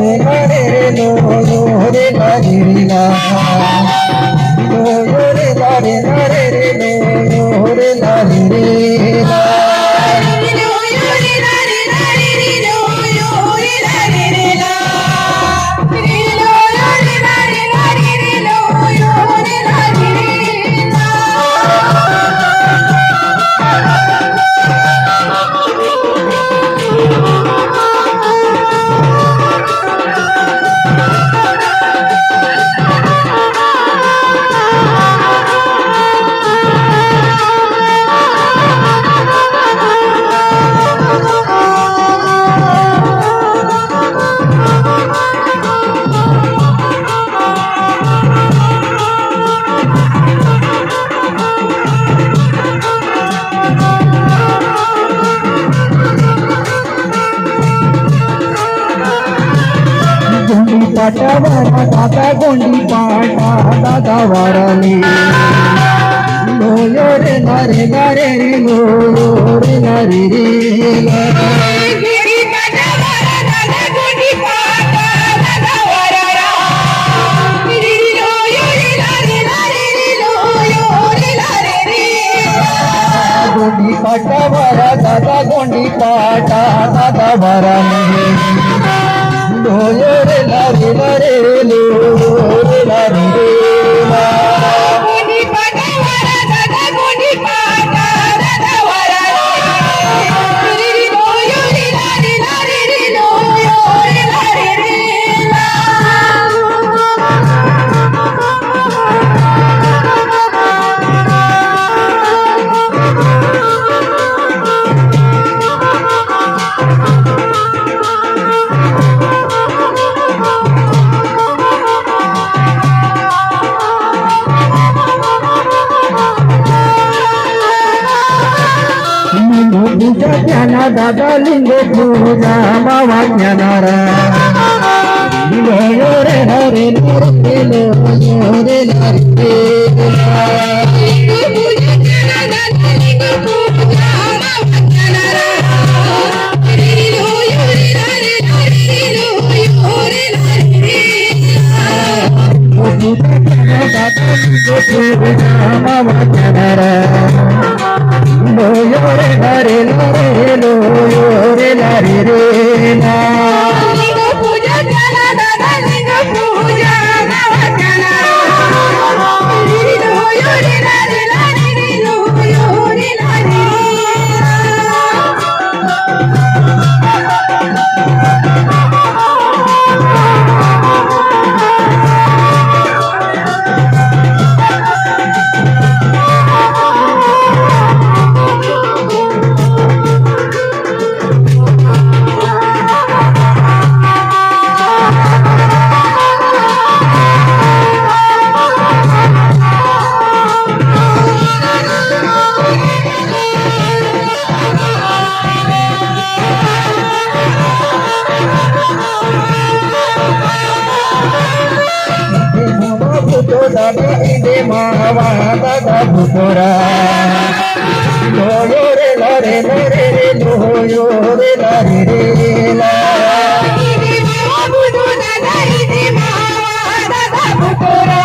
रे ला रे रे लो यो रे ला रे रे ला लो यो रे ला रे ला रे रे लो यो रे ला रे रे ला पाटा वारा दादा गोंडी पाटा दादा वाराली लो यो रे ला रे ला रे रे लो यो रे ला रे रे ला गोंडी पाटा वारा दादा गोंडी पाटा दादा वाराली लो यो रे ला रे ला रे लो रे ला रे रे ला गोंडी पाटा वारा दादा गोंडी पाटा दादा वारा रे लो यो रे ला रे लो यो रे ला रे रे ला पूजा ज्ञाना दादा लिंग पूजा बाबा ज्ञानारा लो यो रे हरे लो रे लो यो रे ला रे रे ला पूजा ज्ञाना दादा लिंग पूजा बाबा ज्ञानारा रे लो यो रे ला रे लो यो रे ला रे पूजा ज्ञाना दादा लिंग पूजा बाबा ज्ञानारा लो यो रे हरे लो रे लो यो रे ला रे रे ला लिंग पूजा ज्ञाना दादा लिंग पूजा बाबा ज्ञानारा रे लो यो रे ला रे लो यो रे ला रे दादा इदे मावा दादा भुतोरा लो यो रे ला रे ला रे रे लो यो रे ला रे रे ला इदे मावा भुतो दादा इदे मावा दादा भुतोरा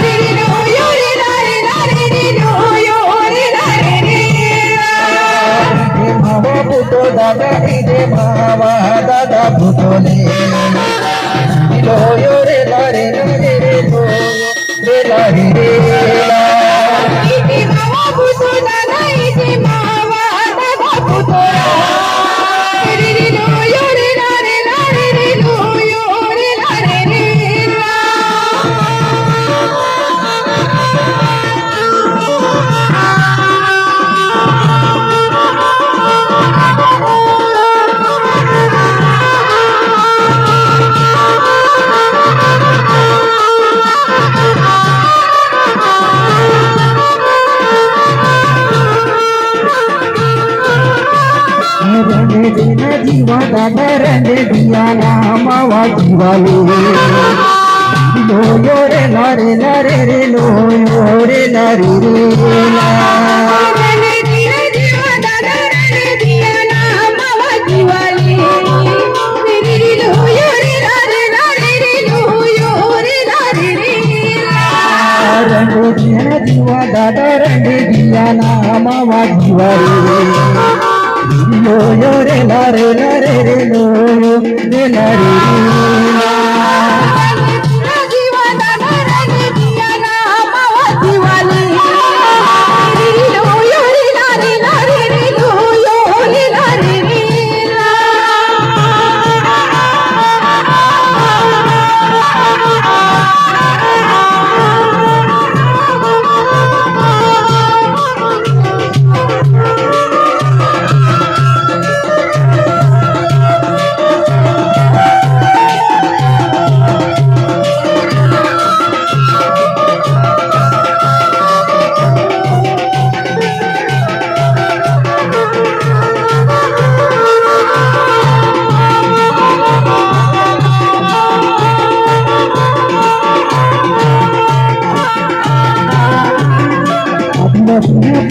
रे लो यो रे ला रे लो यो रे ला रे इदे मावा भुतो दादा इदे मावा दादा भुतोले लो यो रे ला रे ला रे रे लो रे ला रे रे ला इदे मावा भुतो दादा इदे मावा दादा भुतोरा रे लो यो रे ला रे लो यो रे ला रे जीवा दादा रंगे दिया नामावा जीवालो लो यो रे ला रे ला रे रे लो यो रे ला रे रे ला दादा रे दिया ना मावा जीवाली लो मावा जीवारी लो यो रे ला रे लो यो रे ला रे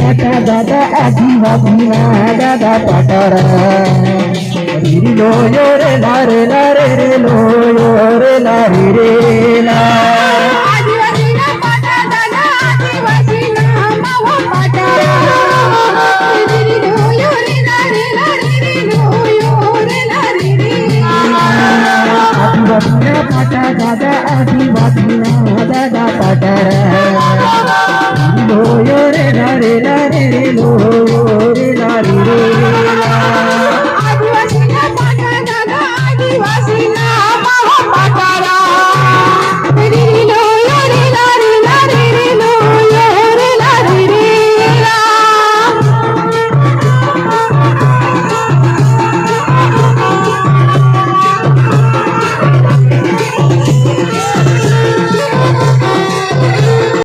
पाटा दादा आदिवासी दादा पाटारा लो यो रे ला रे लो यो रे ला रे